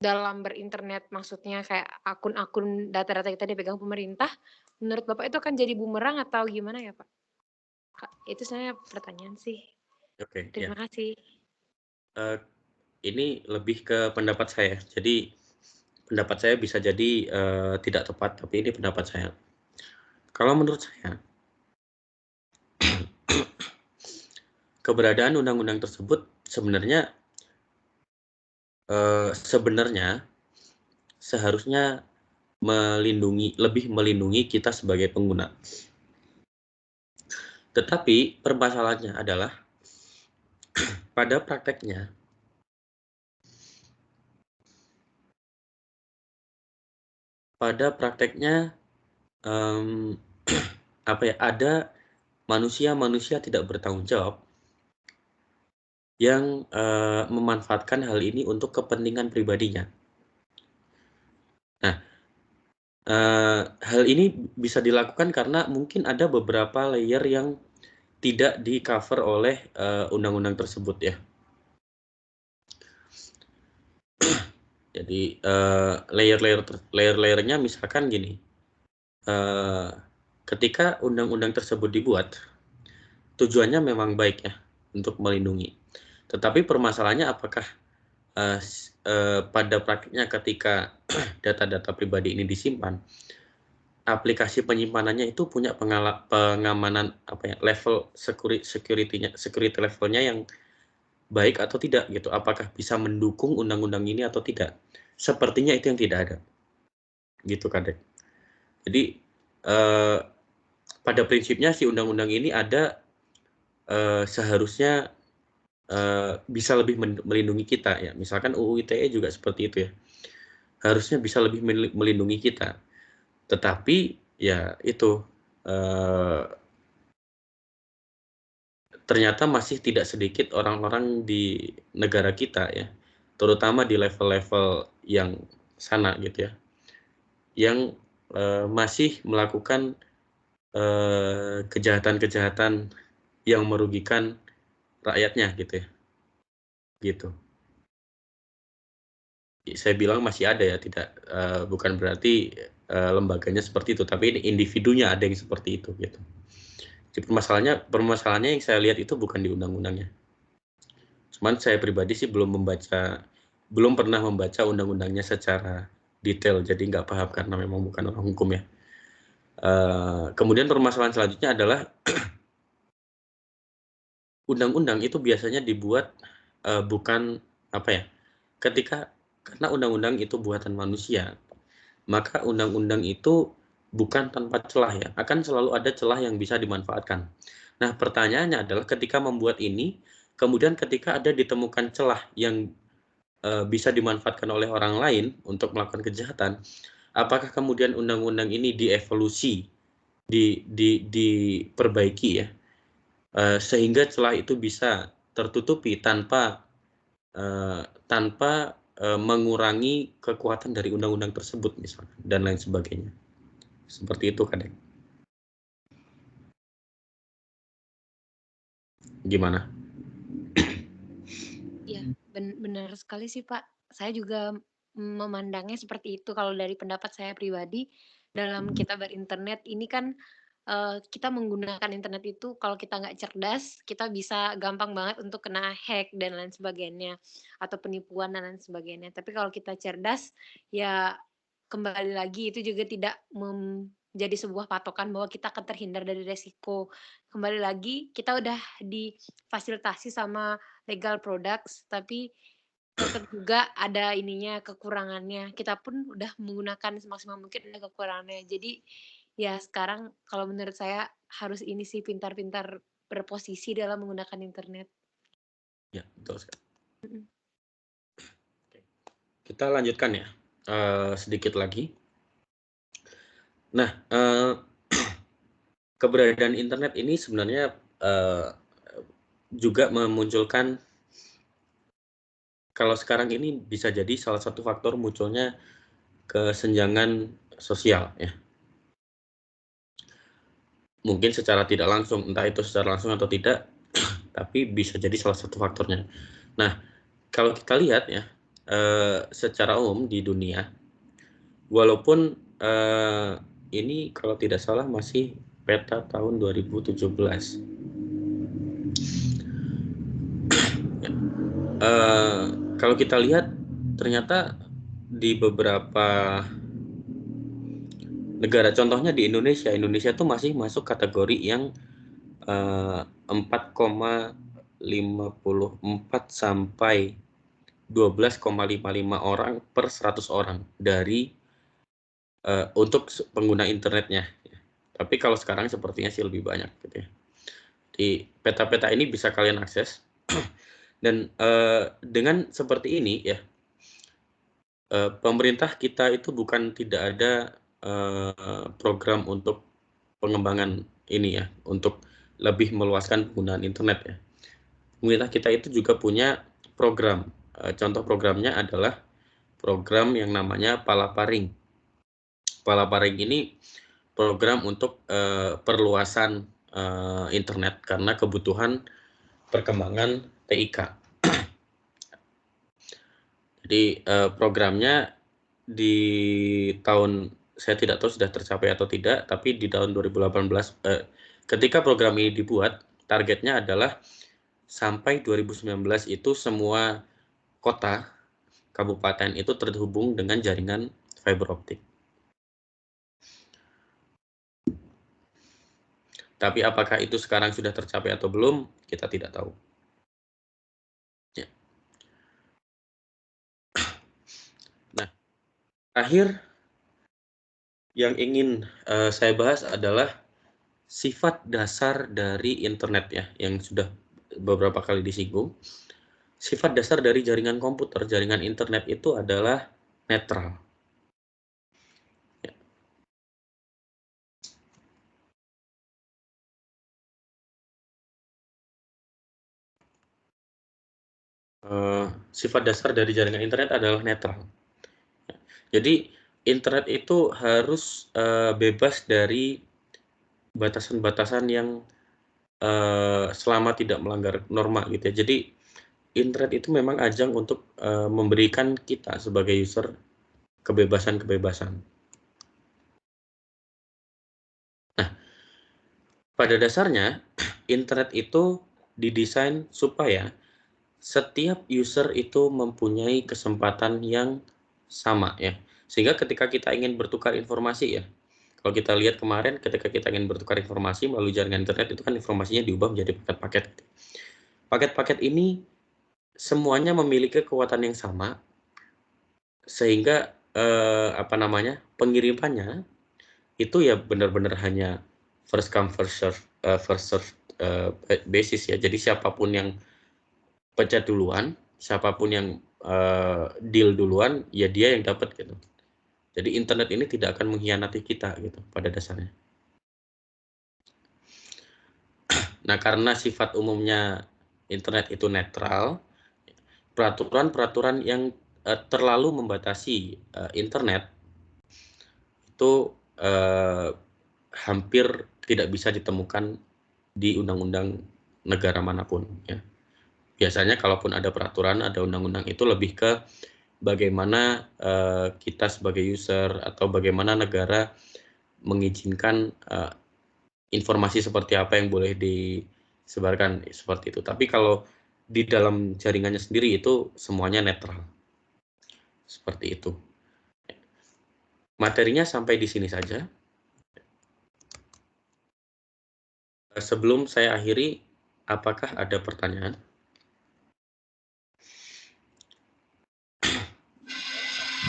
dalam berinternet, maksudnya kayak akun-akun data-data kita dipegang pemerintah, menurut Bapak itu akan jadi bumerang atau gimana ya, Pak? Kak, itu sebenarnya pertanyaan sih. Oke, ya. Terima kasih. Eee, ini lebih ke pendapat saya. Jadi, pendapat saya bisa jadi, tidak tepat, tapi ini pendapat saya. Kalau menurut saya, keberadaan undang-undang tersebut sebenarnya, sebenarnya seharusnya lebih melindungi kita sebagai pengguna. Tetapi permasalahannya adalah pada prakteknya mmm, apa ya, ada manusia-manusia tidak bertanggung jawab yang, memanfaatkan hal ini untuk kepentingan pribadinya. Nah, hal ini bisa dilakukan karena mungkin ada beberapa layer yang tidak di-cover oleh, undang-undang tersebut ya. Jadi, layer-layernya misalkan gini, eee, ketika undang-undang tersebut dibuat, tujuannya memang baik ya, untuk melindungi. Tetapi permasalahannya apakah, pada praktiknya ketika data-data pribadi ini disimpan, aplikasi penyimpanannya itu punya pengamanan apa ya, level security levelnya yang baik atau tidak gitu, apakah bisa mendukung undang-undang ini atau tidak? Sepertinya itu yang tidak ada, gitu Kadek. Jadi, eee, pada prinsipnya si undang-undang ini ada, seharusnya, bisa lebih melindungi kita ya, misalkan UU ITE juga seperti itu ya, harusnya bisa lebih melindungi kita. Tetapi ya itu, eee, ternyata masih tidak sedikit orang-orang di negara kita ya, terutama di level-level yang sana gitu ya, yang, masih melakukan, kejahatan-kejahatan yang merugikan rakyatnya gitu ya, gitu. Saya bilang masih ada ya, tidak, bukan berarti, lembaganya seperti itu, tapi ini individunya ada yang seperti itu gitu. Jadi permasalahannya yang saya lihat itu bukan di undang-undangnya. Cuman saya pribadi sih belum pernah membaca undang-undangnya secara detail, jadi nggak paham karena memang bukan orang hukum ya. Kemudian permasalahan selanjutnya adalah undang-undang itu biasanya dibuat, bukan apa ya, karena undang-undang itu buatan manusia, maka undang-undang itu bukan tanpa celah ya, akan selalu ada celah yang bisa dimanfaatkan. Nah, pertanyaannya adalah ketika membuat ini, kemudian ketika ada ditemukan celah yang, bisa dimanfaatkan oleh orang lain untuk melakukan kejahatan, apakah kemudian undang-undang ini dievolusi, diperbaiki ya, sehingga celah itu bisa tertutupi tanpa mengurangi kekuatan dari undang-undang tersebut misalkan dan lain sebagainya. Seperti itu Kadek. Gimana? Iya, benar sekali sih, Pak. Saya juga memandangnya seperti itu kalau dari pendapat saya pribadi, dalam kita berinternet ini kan, kita menggunakan internet itu kalau kita nggak cerdas, kita bisa gampang banget untuk kena hack dan lain sebagainya, atau penipuan dan lain sebagainya. Tapi kalau kita cerdas, ya kembali lagi itu juga tidak menjadi sebuah patokan bahwa kita akan terhindar dari resiko. Kembali lagi kita udah difasilitasi sama legal products, tapi tetap juga ada ininya, kekurangannya. Kita pun udah menggunakan semaksimal mungkin ada kekurangannya. Jadi, ya sekarang kalau menurut saya harus ini sih, pintar-pintar berposisi dalam menggunakan internet. Ya, betul sekali. Mhm. Oke. Kita lanjutkan ya, sedikit lagi. Nah, keberadaan internet ini sebenarnya, juga memunculkan kalau sekarang ini bisa jadi salah satu faktor munculnya kesenjangan sosial ya. Mungkin secara tidak langsung, entah itu secara langsung atau tidak, tapi bisa jadi salah satu faktornya. Nah, kalau kita lihat ya, secara umum di dunia, walaupun ini kalau tidak salah masih peta tahun 2017. Kalau kita lihat, ternyata di beberapa negara, contohnya di Indonesia tuh masih masuk kategori yang 4,54 sampai 12,55 orang per 100 orang dari untuk pengguna internetnya. Tapi kalau sekarang sepertinya sih lebih banyak gitu ya. Di peta-peta ini bisa kalian akses. Dan dengan seperti ini ya, pemerintah kita itu bukan tidak ada program untuk pengembangan ini ya, untuk lebih meluaskan penggunaan internet ya. Pemerintah kita itu juga punya program. Contoh programnya adalah program yang namanya Palaparing. Palaparing ini program untuk perluasan internet karena kebutuhan perkembangan TIK. Jadi programnya di tahun, saya tidak tahu sudah tercapai atau tidak, tapi di tahun 2018 ketika program ini dibuat, targetnya adalah sampai 2019 itu semua kota, kabupaten itu terhubung dengan jaringan fiber optik. Tapi apakah itu sekarang sudah tercapai atau belum, kita tidak tahu. Ya. Nah, terakhir yang ingin saya bahas adalah sifat dasar dari internet ya, yang sudah beberapa kali disinggung. Sifat dasar dari jaringan komputer, jaringan internet itu adalah netral. Ya. Sifat dasar dari jaringan internet adalah netral. Ya. Jadi internet itu harus bebas dari batasan-batasan yang selama tidak melanggar norma gitu ya. Jadi internet itu memang ajang untuk memberikan kita sebagai user kebebasan-kebebasan. Nah, pada dasarnya internet itu didesain supaya setiap user itu mempunyai kesempatan yang sama ya. Sehingga ketika kita ingin bertukar informasi ya, kalau kita lihat kemarin ketika kita ingin bertukar informasi melalui jaringan internet itu kan informasinya diubah menjadi paket-paket. Paket-paket ini semuanya memiliki kekuatan yang sama sehingga pengirimannya itu ya benar-benar hanya first come first serve basis ya. Jadi siapapun yang pencet duluan, siapapun yang deal duluan, ya dia yang dapat gitu. Jadi internet ini tidak akan mengkhianati kita gitu pada dasarnya. Nah, karena sifat umumnya internet itu netral, peraturan-peraturan yang terlalu membatasi internet itu hampir tidak bisa ditemukan di undang-undang negara manapun ya. Biasanya kalaupun ada peraturan, ada undang-undang itu lebih ke bagaimana kita sebagai user atau bagaimana negara mengizinkan informasi seperti apa yang boleh disebarkan seperti itu. Tapi kalau di dalam jaringannya sendiri itu semuanya netral. Seperti itu. Materinya sampai di sini saja. Sebelum saya akhiri, apakah ada pertanyaan?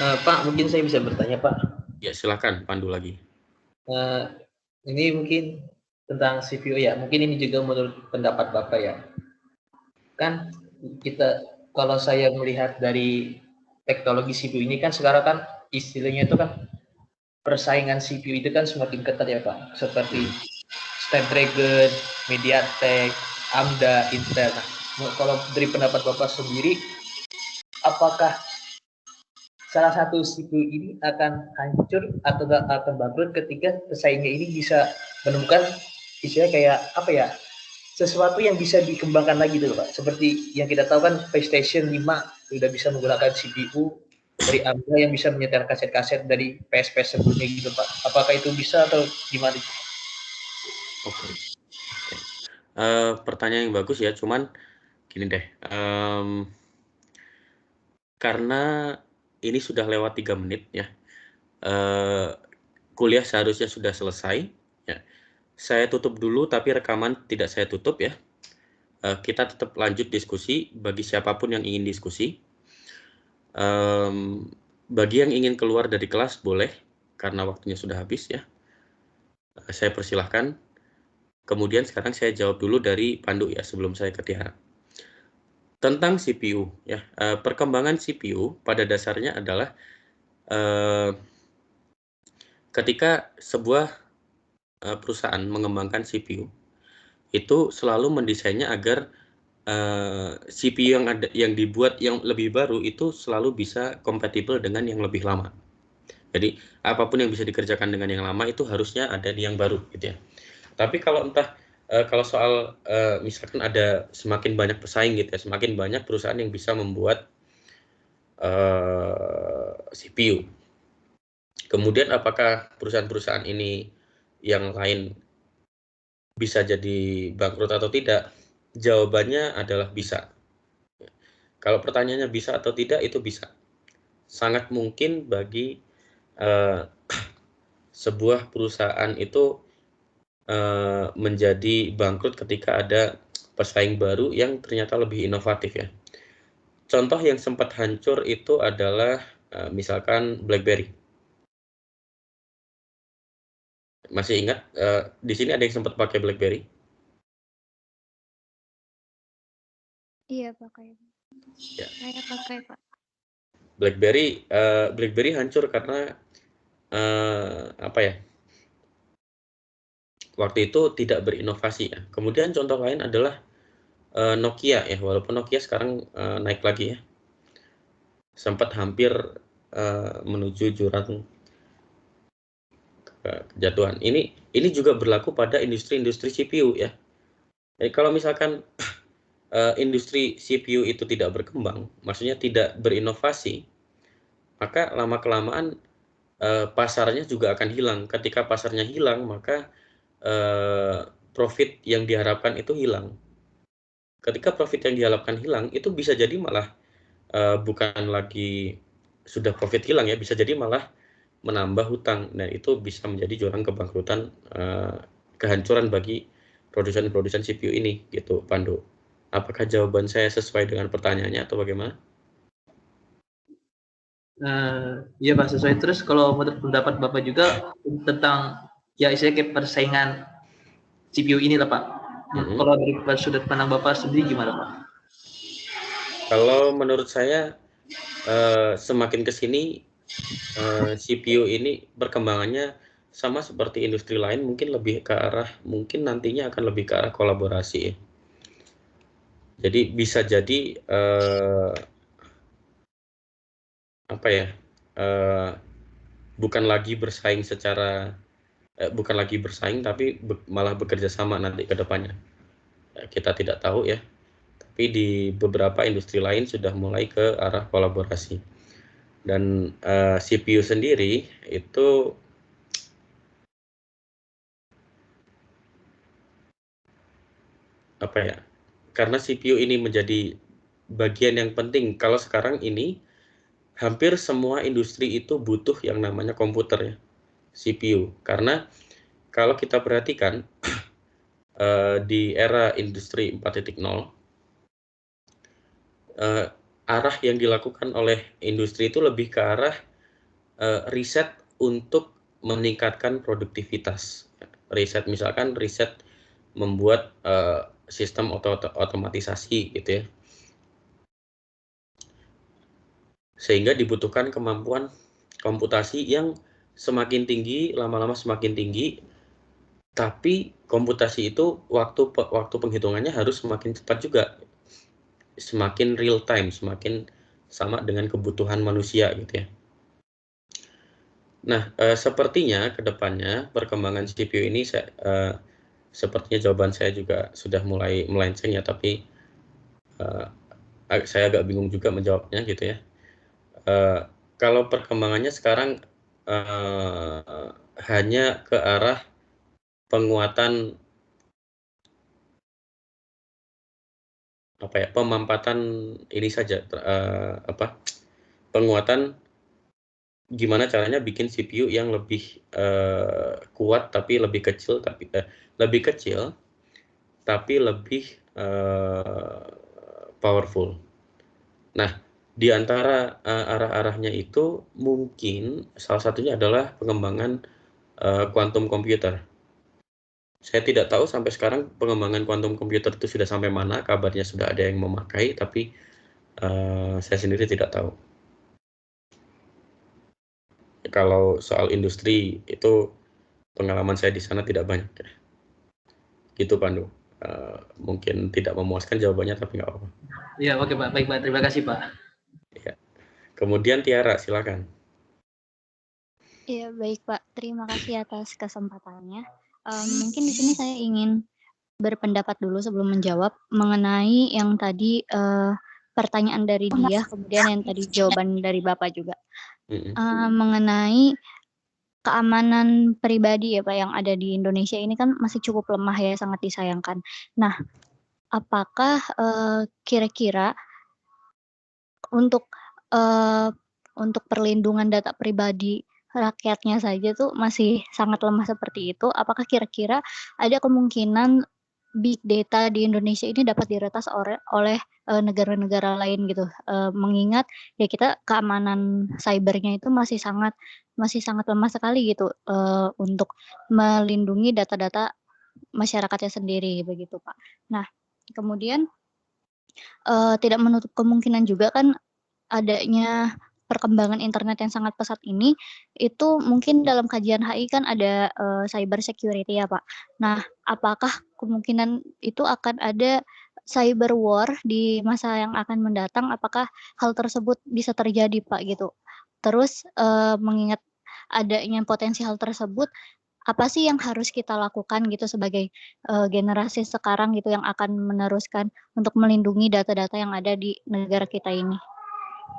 Pak, mungkin saya bisa bertanya, Pak. Ya, silakan pandu lagi. Ini mungkin tentang CPU ya. Mungkin ini juga menurut pendapat Bapak ya. Kan kita, kalau saya melihat dari teknologi CPU ini kan sekarang kan istilahnya itu kan persaingan CPU itu kan semakin ketat ya Pak. Seperti Snapdragon, MediaTek, AMD, Intel. Nah, kalau dari pendapat Bapak sendiri, apakah salah satu CPU ini akan hancur atau akan bangkrut ketika pesaingnya ini bisa menemukan istilahnya kayak apa ya, sesuatu yang bisa dikembangkan lagi tuh Pak. Seperti yang kita tahu kan PlayStation 5 sudah bisa menggunakan CPU dari AMD yang bisa menyetel kaset-kaset dari PS-PS sebelumnya gitu Pak. Apakah itu bisa atau gimana? Oke. Pertanyaan yang bagus ya, cuman gini deh, karena ini sudah lewat 3 menit ya, kuliah seharusnya sudah selesai ya. Saya tutup dulu tapi rekaman tidak saya tutup ya. Kita tetap lanjut diskusi bagi siapapun yang ingin diskusi. Bagi yang ingin keluar dari kelas boleh, karena waktunya sudah habis ya. Saya persilahkan. Kemudian sekarang saya jawab dulu dari Pandu ya, sebelum saya ke Tiara. Tentang CPU ya, perkembangan CPU pada dasarnya adalah ketika sebuah perusahaan mengembangkan CPU, itu selalu mendesainnya agar CPU yang dibuat yang lebih baru itu selalu bisa kompatibel dengan yang lebih lama. Jadi apapun yang bisa dikerjakan dengan yang lama itu harusnya ada di yang baru gitu ya. Tapi kalau kalau soal misalkan ada semakin banyak pesaing gitu ya, semakin banyak perusahaan yang bisa membuat CPU. Kemudian apakah perusahaan-perusahaan ini yang lain bisa jadi bangkrut atau tidak? Jawabannya adalah bisa. Kalau pertanyaannya bisa atau tidak, itu bisa. Sangat mungkin bagi sebuah perusahaan itu menjadi bangkrut ketika ada pesaing baru yang ternyata lebih inovatif ya. Contoh yang sempat hancur itu adalah misalkan BlackBerry. Masih ingat di sini ada yang sempat pakai BlackBerry? Iya, pakai. Ya. Saya pakai, Pak. BlackBerry hancur karena apa ya? Waktu itu tidak berinovasi ya. Kemudian contoh lain adalah Nokia ya, walaupun Nokia sekarang naik lagi ya. Sempat hampir menuju jurang kejatuhan. Ini juga berlaku pada industri-industri CPU ya. Jadi kalau misalkan industri CPU itu tidak berkembang, maksudnya tidak berinovasi, maka lama-kelamaan pasarnya juga akan hilang. Ketika pasarnya hilang, maka profit yang diharapkan itu hilang. Ketika profit yang diharapkan hilang, itu bisa jadi malah bukan lagi sudah profit hilang ya, bisa jadi malah menambah hutang, dan itu bisa menjadi jurang kebangkrutan, kehancuran bagi produsen-produsen CPU ini gitu, Pandu. Apakah jawaban saya sesuai dengan pertanyaannya atau bagaimana? Iya Pak, sesuai. Terus kalau menurut pendapat Bapak juga tentang ya istilahnya kayak persaingan CPU ini lah Pak. Kalau dari sudut pandang Bapak sendiri gimana Pak? Kalau menurut saya semakin ke sini CPU ini perkembangannya sama seperti industri lain, mungkin lebih ke arah, mungkin nantinya akan lebih ke arah kolaborasi. Jadi bisa jadi apa ya, bukan lagi bersaing bukan lagi bersaing tapi malah bekerja sama nanti ke depannya. Kita tidak tahu ya, tapi di beberapa industri lain sudah mulai ke arah kolaborasi. Dan CPU sendiri itu apa ya, karena CPU ini menjadi bagian yang penting. Kalau sekarang ini hampir semua industri itu butuh yang namanya komputer ya, CPU. Karena kalau kita perhatikan di era industri 4.0, arah yang dilakukan oleh industri itu lebih ke arah riset untuk meningkatkan produktivitas. Riset misalkan riset membuat sistem otomatisasi gitu ya. Sehingga dibutuhkan kemampuan komputasi yang semakin tinggi, lama-lama semakin tinggi, tapi komputasi itu waktu penghitungannya harus semakin cepat juga, semakin real time, semakin sama dengan kebutuhan manusia gitu ya. Nah, sepertinya ke depannya perkembangan CPU ini sepertinya jawaban saya juga sudah mulai melenceng ya, tapi saya agak bingung juga menjawabnya gitu ya. Kalau perkembangannya sekarang hanya ke arah penguatan pemampatan ini saja, penguatan gimana caranya bikin CPU yang lebih kuat tapi lebih kecil tapi lebih powerful. Nah, di antara arah-arahnya itu mungkin salah satunya adalah pengembangan quantum computer. Saya tidak tahu sampai sekarang pengembangan quantum computer itu sudah sampai mana, kabarnya sudah ada yang memakai, tapi saya sendiri tidak tahu. Kalau soal industri itu pengalaman saya di sana tidak banyak ya. Gitu Pandu. Mungkin tidak memuaskan jawabannya tapi nggak apa-apa. Ya, oke Pak. Baik Pak, terima kasih Pak. Ya. Kemudian Tiara, silakan. Iya, baik Pak. Terima kasih atas kesempatannya. Mungkin di sini saya ingin berpendapat dulu sebelum menjawab mengenai yang tadi pertanyaan dari dia, kemudian yang tadi jawaban dari Bapak juga. Mengenai keamanan pribadi ya Pak yang ada di Indonesia ini kan masih cukup lemah ya, sangat disayangkan. Nah, apakah kira-kira untuk perlindungan data pribadi rakyatnya saja tuh masih sangat lemah seperti itu, apakah kira-kira ada kemungkinan big data di Indonesia ini dapat diretas oleh negara-negara lain gitu? Mengingat ya kita keamanan cybernya itu masih sangat lemah sekali gitu untuk melindungi data-data masyarakatnya sendiri begitu Pak. Nah, kemudian tidak menutup kemungkinan juga kan adanya perkembangan internet yang sangat pesat ini, itu mungkin dalam kajian HI kan ada cyber security ya Pak. Nah, apakah kemungkinan itu akan ada cyber war di masa yang akan mendatang? Apakah hal tersebut bisa terjadi Pak gitu? Terus mengingat adanya potensi hal tersebut, apa sih yang harus kita lakukan gitu sebagai generasi sekarang gitu yang akan meneruskan untuk melindungi data-data yang ada di negara kita ini?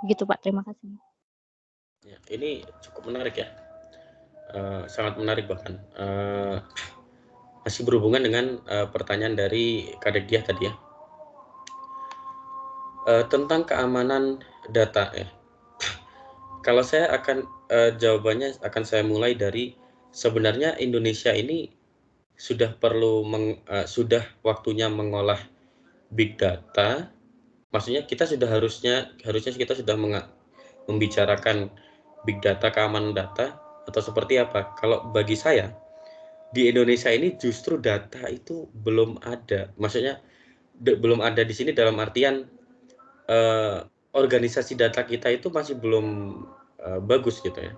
Gitu Pak, terima kasih. Ya, ini cukup menarik ya, sangat menarik bahkan. Masih berhubungan dengan pertanyaan dari Kadek Diah tadi ya, tentang keamanan data ya. Kalau saya akan jawabannya akan saya mulai dari sebenarnya Indonesia ini sudah sudah waktunya mengolah big data. Maksudnya kita sudah harusnya kita sudah membicarakan big data, keamanan data atau seperti apa. Kalau bagi saya di Indonesia ini justru data itu belum ada. Maksudnya belum ada di sini dalam artian organisasi data kita itu masih belum bagus gitu ya.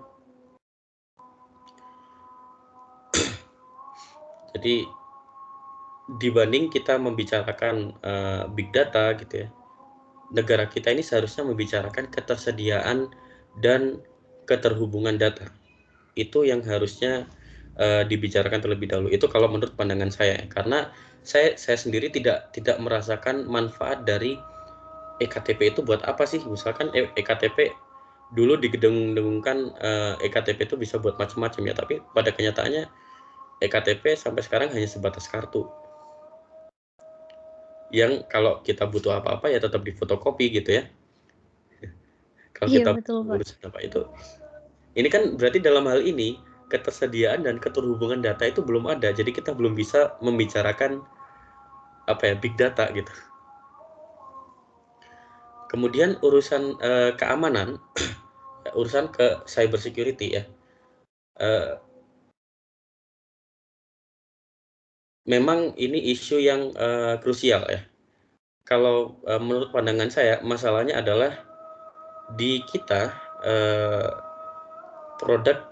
Jadi dibanding kita membicarakan big data gitu ya, negara kita ini seharusnya membicarakan ketersediaan dan keterhubungan data. Itu yang harusnya dibicarakan terlebih dahulu. Itu kalau menurut pandangan saya, karena saya sendiri tidak merasakan manfaat dari EKTP itu buat apa sih? Misalkan EKTP dulu digedeng-dengungkan EKTP itu bisa buat macam-macam ya, tapi pada kenyataannya EKTP sampai sekarang hanya sebatas kartu. Yang kalau kita butuh apa-apa ya tetap difotokopi gitu ya. Kalau Iya, kita betul, Pak. urus apa itu. Ini kan berarti dalam hal ini ketersediaan dan keterhubungan data itu belum ada. Jadi kita belum bisa membicarakan big data gitu. Kemudian urusan keamanan, urusan ke cyber security ya. Memang ini isu yang krusial ya. Kalau menurut pandangan saya, masalahnya adalah di kita produk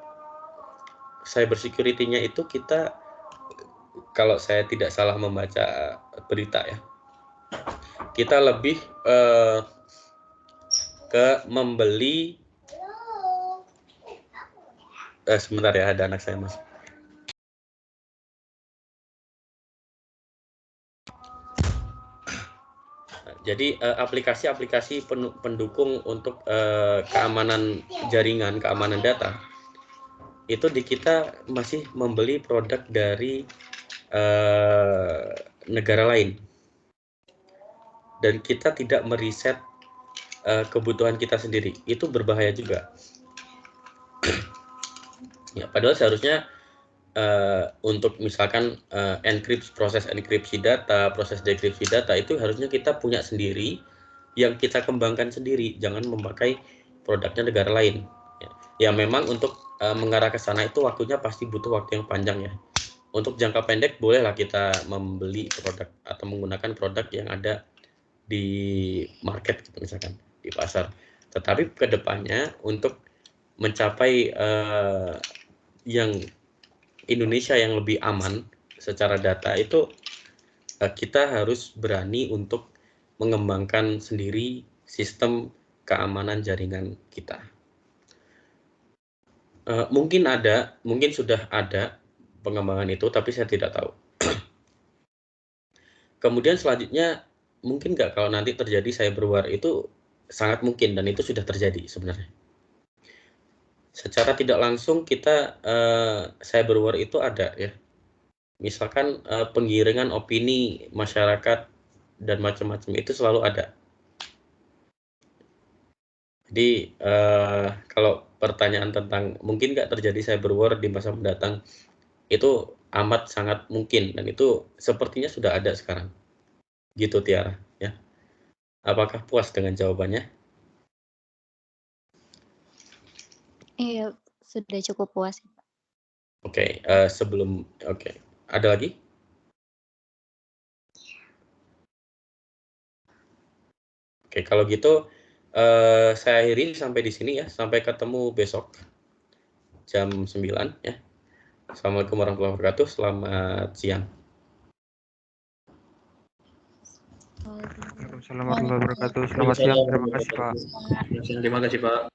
cyber security-nya itu kita, kalau saya tidak salah membaca berita ya, kita lebih ke membeli sebentar ya, ada anak saya mas. Jadi aplikasi-aplikasi pendukung untuk keamanan jaringan, keamanan data, itu di kita masih membeli produk dari negara lain. Dan kita tidak meriset kebutuhan kita sendiri. Itu berbahaya juga. Ya, padahal seharusnya untuk misalkan proses enkripsi data, proses dekripsi data itu harusnya kita punya sendiri, yang kita kembangkan sendiri, jangan memakai produknya negara lain. Ya memang untuk mengarah ke sana itu waktunya pasti butuh waktu yang panjang ya. Untuk jangka pendek bolehlah kita membeli produk atau menggunakan produk yang ada di market gitu, misalkan di pasar. Tetapi kedepannya untuk mencapai yang Indonesia yang lebih aman secara data itu kita harus berani untuk mengembangkan sendiri sistem keamanan jaringan kita. Mungkin sudah ada pengembangan itu, tapi saya tidak tahu. Kemudian selanjutnya, mungkin nggak kalau nanti terjadi cyber war? Itu sangat mungkin, dan itu sudah terjadi sebenarnya. Secara tidak langsung kita cyber war itu ada ya. Misalkan penggiringan opini masyarakat dan macam-macam itu selalu ada. Jadi kalau pertanyaan tentang mungkin nggak terjadi cyber war di masa mendatang, itu amat sangat mungkin, dan itu sepertinya sudah ada sekarang. Gitu Tiara ya. Apakah puas dengan jawabannya? Iya, sudah cukup puas. Oke, ada lagi? Oke, kalau gitu saya akhiri sampai di sini ya. Sampai ketemu besok jam 9 ya. Assalamualaikum warahmatullahi wabarakatuh. Selamat siang. Waalaikumsalam warahmatullahi wabarakatuh. Selamat siang. Terima kasih Pak. Terima kasih Pak.